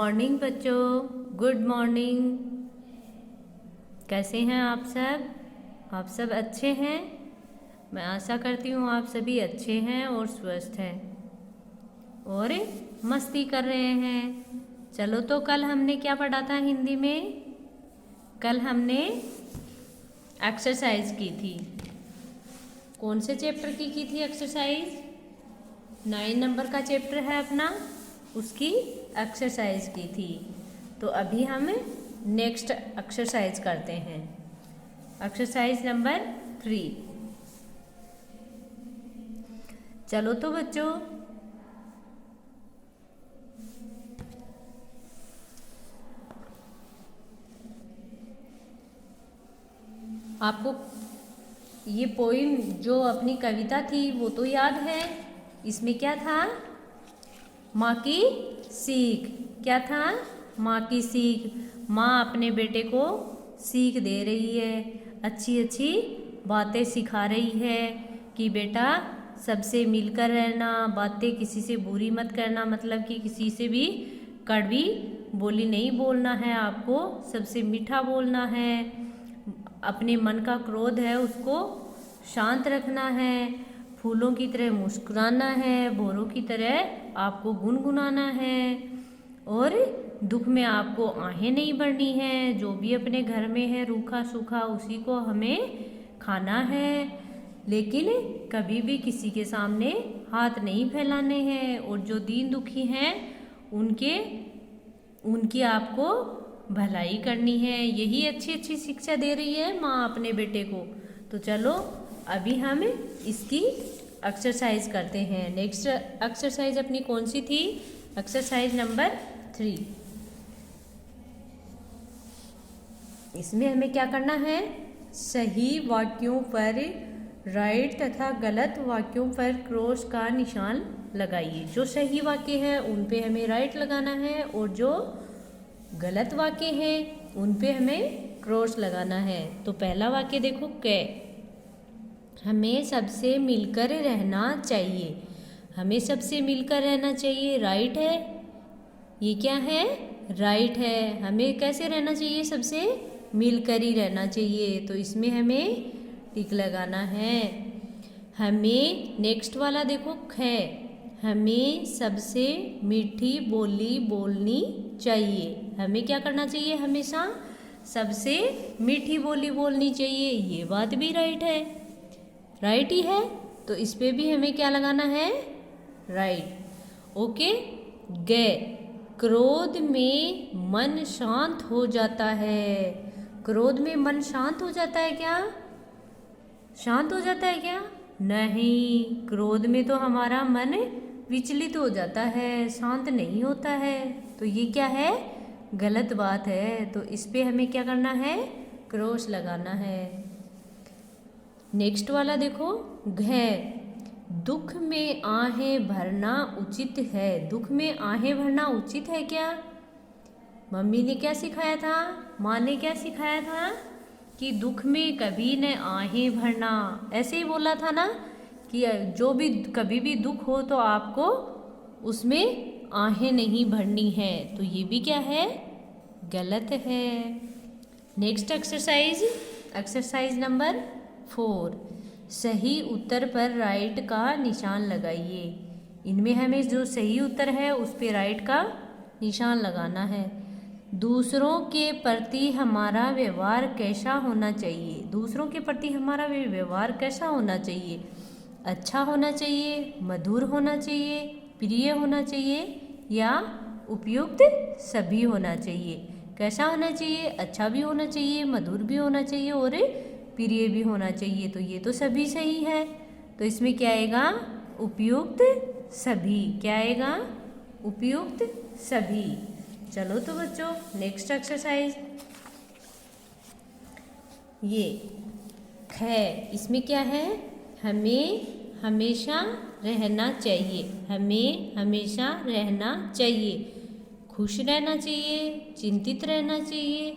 Morning बच्चों, good morning. कैसे हैं आप सब? आप सब अच्छे हैं? मैं आशा करती हूँ आप सभी अच्छे हैं और स्वस्थ हैं और मस्ती कर रहे हैं। चलो, तो कल हमने क्या पढ़ा था हिंदी में? कल हमने एक्सरसाइज की थी। कौन से चैप्टर की थी एक्सरसाइज? 9 नंबर का चैप्टर है अपना, उसकी एक्सरसाइज की थी। तो अभी हम नेक्स्ट एक्सरसाइज करते हैं, एक्सरसाइज नंबर 3। चलो तो बच्चों, आपको ये पोइम जो अपनी कविता थी वो तो याद है। इसमें क्या था? माँ की सीख। क्या था? माँ की सीख। माँ अपने बेटे को सीख दे रही है, अच्छी अच्छी बातें सिखा रही है कि बेटा सबसे मिलकर रहना, बातें किसी से बुरी मत करना, मतलब कि किसी से भी कड़वी बोली नहीं बोलना है, आपको सबसे मीठा बोलना है, अपने मन का क्रोध है उसको शांत रखना है, फूलों की तरह मुस्कुराना है, भौरों की तरह आपको गुनगुनाना है और दुख में आपको आहें नहीं भरनी है। जो भी अपने घर में है रूखा सूखा उसी को हमें खाना है, लेकिन कभी भी किसी के सामने हाथ नहीं फैलाने हैं और जो दीन दुखी हैं उनकी आपको भलाई करनी है। यही अच्छी अच्छी शिक्षा दे रही है माँ अपने बेटे को। तो चलो अभी हम इसकी एक्सरसाइज करते हैं। नेक्स्ट एक्सरसाइज अपनी कौन सी थी? Exercise number 3। इसमें हमें क्या करना है? सही वाक्यों पर राइट तथा गलत वाक्यों पर क्रॉस का निशान लगाइए। जो सही वाक्य हैं उन पे हमें राइट लगाना है और जो गलत वाक्य हैं उन पे हमें क्रॉस लगाना है। तो पहला वाक्य देखो, हमें सबसे मिलकर रहना चाहिए। हमें सबसे मिलकर रहना चाहिए, राइट है। ये क्या है? राइट है। हमें कैसे रहना चाहिए? सबसे मिलकर ही रहना चाहिए। तो इसमें हमें टिक लगाना है। हमें नेक्स्ट वाला देखो, हमें सबसे मीठी बोली बोलनी चाहिए। हमें क्या करना चाहिए? हमेशा सबसे मीठी बोली बोलनी चाहिए। ये बात भी राइट है, राइट ही है। तो इस पे भी हमें क्या लगाना है? राइट। ओके। क्रोध में मन शांत हो जाता है। क्रोध में मन शांत हो जाता है क्या? शांत हो जाता है क्या? नहीं, क्रोध में तो हमारा मन विचलित हो जाता है, शांत नहीं होता है। तो ये क्या है? गलत बात है। तो इस पे हमें क्या करना है? क्रॉस लगाना है। नेक्स्ट वाला देखो, दुख में आहें भरना उचित है। दुख में आहें भरना उचित है क्या? मम्मी ने क्या सिखाया था? माँ ने क्या सिखाया था? कि दुख में कभी न आहें भरना। ऐसे ही बोला था ना कि जो भी कभी भी दुख हो तो आपको उसमें आहें नहीं भरनी है। तो ये भी क्या है? गलत है। Next exercise, exercise number 4। सही उत्तर पर राइट का निशान लगाइए। इनमें हमें जो सही उत्तर है उस पे राइट का निशान लगाना है। दूसरों के प्रति हमारा व्यवहार कैसा होना चाहिए? दूसरों के प्रति हमारा व्यवहार कैसा होना चाहिए? अच्छा होना चाहिए, मधुर होना चाहिए, प्रिय होना चाहिए या उपयुक्त सभी होना चाहिए? कैसा होना चाहिए? अच्छा भी होना चाहिए, मधुर भी होना चाहिए और प्रिय भी होना चाहिए। तो ये तो सभी सही है। तो इसमें क्या आएगा? उपयुक्त सभी। क्या आएगा? उपयुक्त सभी। चलो तो बच्चों, नेक्स्ट एक्सरसाइज ये इसमें क्या है? हमें हमेशा रहना चाहिए। हमें हमेशा रहना चाहिए। खुश रहना चाहिए, चिंतित रहना चाहिए,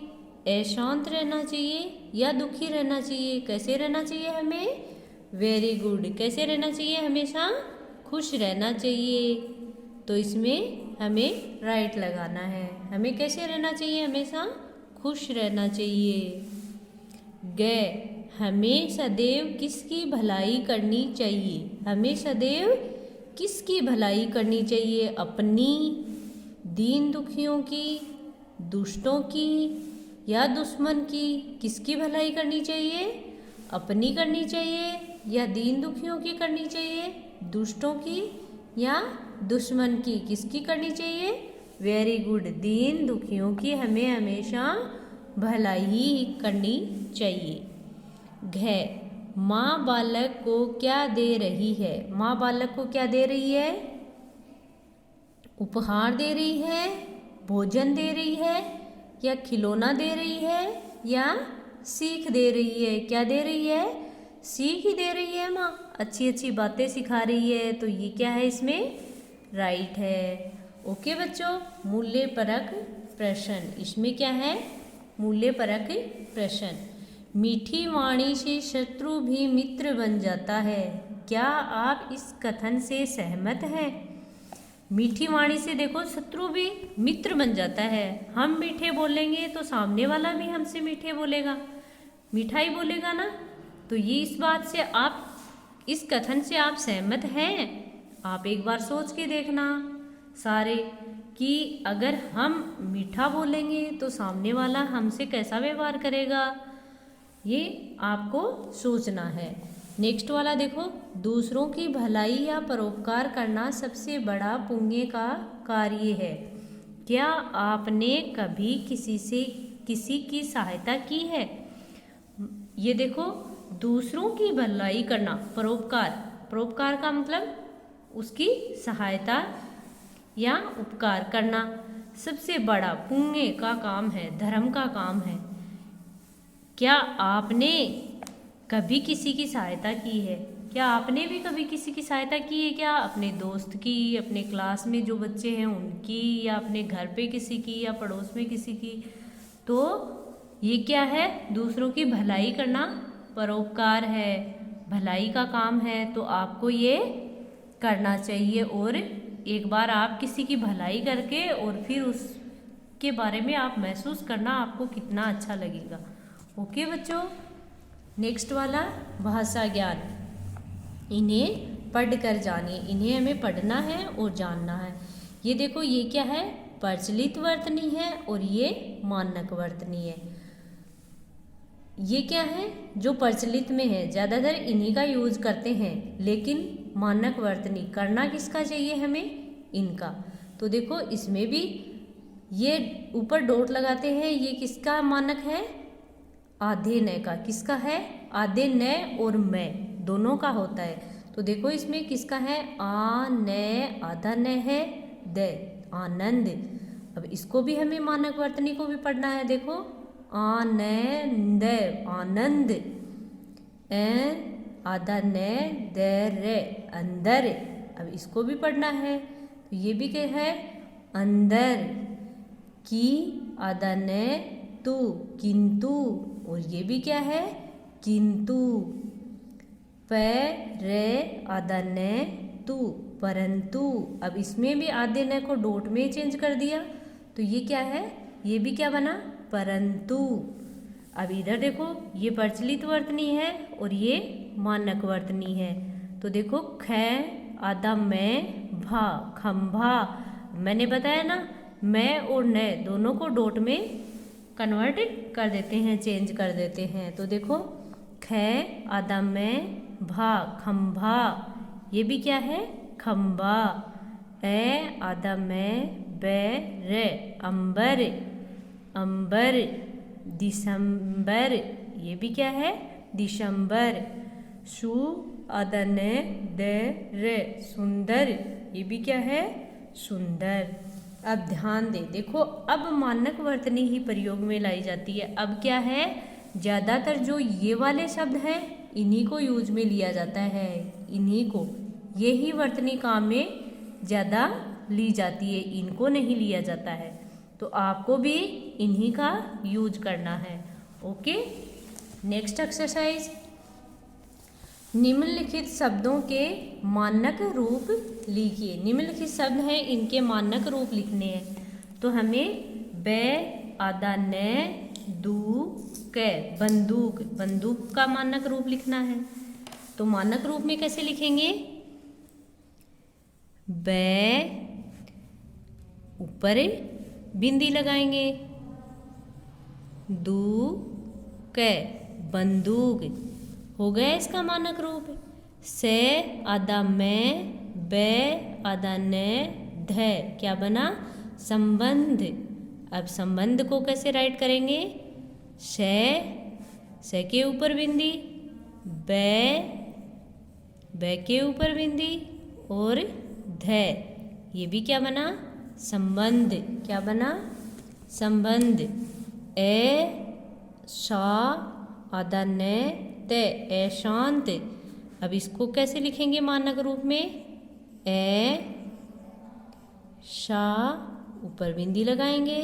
अशांत रहना चाहिए या दुखी रहना चाहिए? कैसे रहना चाहिए हमें? Very good. कैसे रहना चाहिए? हमेशा खुश रहना चाहिए। तो इसमें हमें राइट लगाना है। हमें कैसे रहना चाहिए? हमेशा खुश रहना चाहिए। ग हमें सदैव किसकी भलाई करनी चाहिए? हमें सदैव किसकी भलाई करनी चाहिए? अपनी, दीन दुखियों की, दुष्टों की या दुश्मन की? किसकी भलाई करनी चाहिए? अपनी करनी चाहिए या दीन दुखियों की करनी चाहिए? दुष्टों की या दुश्मन की? किसकी करनी चाहिए? वेरी गुड, दीन दुखियों की हमें हमेशा भलाई ही करनी चाहिए। घ माँ बालक को क्या दे रही है? माँ बालक को क्या दे रही है? उपहार दे रही है, भोजन दे रही है या खिलौना दे रही है या सीख दे रही है? क्या दे रही है? सीख ही दे रही है माँ, अच्छी अच्छी बातें सिखा रही है। तो ये क्या है? इसमें राइट है। ओके बच्चों, मूल्य परक प्रश्न, इसमें क्या है? मूल्य परक प्रश्न। मीठी वाणी से शत्रु भी मित्र बन जाता है, क्या आप इस कथन से सहमत हैं? मीठी वाणी से देखो शत्रु भी मित्र बन जाता है। हम मीठे बोलेंगे तो सामने वाला भी हमसे मीठे बोलेगा, मीठा ही बोलेगा ना। तो ये इस बात से आप, इस कथन से आप सहमत हैं? आप एक बार सोच के देखना सारे कि अगर हम मीठा बोलेंगे तो सामने वाला हमसे कैसा व्यवहार करेगा, ये आपको सोचना है। नेक्स्ट वाला देखो, दूसरों की भलाई या परोपकार करना सबसे बड़ा पुण्य का कार्य है, क्या आपने कभी किसी की सहायता की है? ये देखो, दूसरों की भलाई करना, परोपकार, परोपकार का मतलब उसकी सहायता या उपकार करना सबसे बड़ा पुण्य का काम है, धर्म का काम है। क्या आपने कभी किसी की सहायता की है? क्या आपने भी कभी किसी की सहायता की है क्या? अपने दोस्त की, अपने क्लास में जो बच्चे हैं उनकी, या अपने घर पे किसी की, या पड़ोस में किसी की? तो ये क्या है? दूसरों की भलाई करना परोपकार है, भलाई का काम है। तो आपको ये करना चाहिए। और एक बार आप किसी की भलाई करके और फिर उसके बारे में आप महसूस करना, आपको कितना अच्छा लगेगा। ओके बच्चों, नेक्स्ट वाला भाषा ज्ञान, इन्हें पढ़ कर जानिए। इन्हें हमें पढ़ना है और जानना है। ये देखो, ये क्या है? प्रचलित वर्तनी है और ये मानक वर्तनी है। ये क्या है? जो प्रचलित में है, ज़्यादातर इन्हीं का यूज करते हैं, लेकिन मानक वर्तनी करना किसका चाहिए हमें? इनका। तो देखो, इसमें भी ये ऊपर डॉट लगाते हैं, ये किसका मानक है? आधे न का। किसका है? आधे न और मैं दोनों का होता है। तो देखो, इसमें किसका है? आ न, आधा न है, द, आनंद। अब इसको भी हमें मानक वर्तनी को भी पढ़ना है। देखो, आनंद, आनंद, आधा न, दर, अंदर। अब इसको भी पढ़ना है। तो ये भी क्या है? अंदर, की, आधा न, तू, किंतु। और ये भी क्या है? किंतु, रे, आधा न, तू, परंतु। अब इसमें भी आधे न को डॉट में चेंज कर दिया, तो ये क्या है? ये भी क्या बना? परंतु। अब इधर देखो, ये प्रचलित वर्तनी है और ये मानक वर्तनी है। तो देखो, ख, आधा मैं, भा, खंभा। मैंने बताया ना, मैं और न दोनों को डॉट में कन्वर्ट कर देते हैं, चेंज कर देते हैं। तो देखो, ख, आधा मैं, भा, खंभा। ये भी क्या है? खंभा। ए, आधा मैं, बै, रे, अंबर, अंबर। दिसंबर। ये भी क्या है? दिसंबर। सु, आधा न, द, रे, सुंदर। ये भी क्या है? सुंदर। अब ध्यान दे, देखो, अब मानक वर्तनी ही प्रयोग में लाई जाती है। अब क्या है? ज़्यादातर जो ये वाले शब्द हैं, इन्हीं को यूज में लिया जाता है, इन्हीं को, ये ही वर्तनी काम में ज़्यादा ली जाती है, इनको नहीं लिया जाता है। तो आपको भी इन्हीं का यूज करना है। ओके, नेक्स्ट एक्सरसाइज, निम्नलिखित शब्दों के मानक रूप लिखिए। निम्नलिखित शब्द हैं, इनके मानक रूप लिखने हैं। तो हमें बै आदा न दू कै बंदूक, बंदूक का मानक रूप लिखना है। तो मानक रूप में कैसे लिखेंगे? बै ऊपर बिंदी लगाएंगे, दू कै बंदूक, हो गया इसका मानक रूप। से आदा मैं, बै आदा न ध, क्या बना? संबंध। अब संबंध को कैसे राइट करेंगे? से के ऊपर बिंदी, बै के ऊपर बिंदी और ध, ये भी क्या बना? संबंध। क्या बना? संबंध। ए शा आदा न ते, ए शांत। अब इसको कैसे लिखेंगे मानक रूप में? ए शा ऊपर बिंदी लगाएंगे,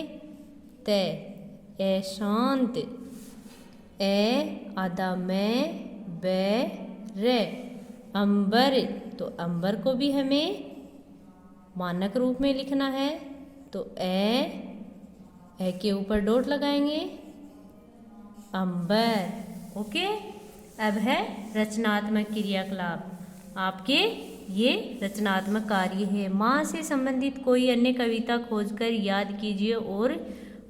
ते ए शांत। ए आदा मैं, बै रे अंबर। तो अंबर को भी हमें मानक रूप में लिखना है। तो ए के ऊपर डॉट लगाएंगे, अंबर। ओके। अब है रचनात्मक क्रियाकलाप। आपके ये रचनात्मक कार्य है। माँ से संबंधित कोई अन्य कविता खोजकर याद कीजिए और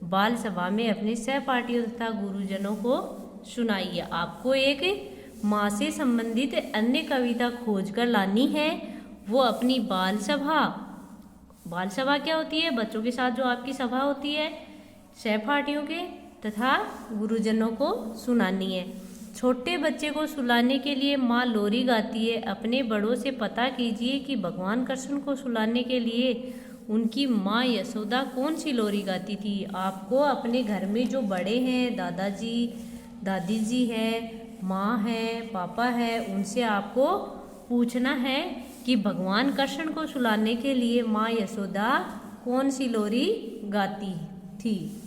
बाल सभा में अपने सहपाठियों तथा गुरुजनों को सुनाइए। आपको एक माँ से संबंधित अन्य कविता खोजकर लानी है। वो अपनी बाल सभा क्या होती है? बच्चों के साथ जो आपकी सभा होती है, सहपाठियों के तथा गुरुजनों को सुनानी है। छोटे बच्चे को सुलाने के लिए माँ लोरी गाती है। अपने बड़ों से पता कीजिए कि भगवान कृष्ण को सुलाने के लिए उनकी माँ यशोदा कौन सी लोरी गाती थी। आपको अपने घर में जो बड़े हैं, दादाजी दादी जी है, माँ है, पापा है, उनसे आपको पूछना है कि भगवान कृष्ण को सुलाने के लिए माँ यशोदा कौन सी लोरी गाती थी।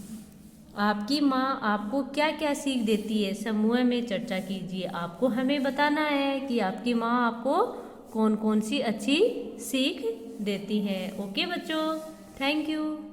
आपकी माँ आपको क्या क्या सीख देती है, समूह में चर्चा कीजिए। आपको हमें बताना है कि आपकी माँ आपको कौन कौन सी अच्छी सीख देती है। ओके बच्चों, थैंक यू।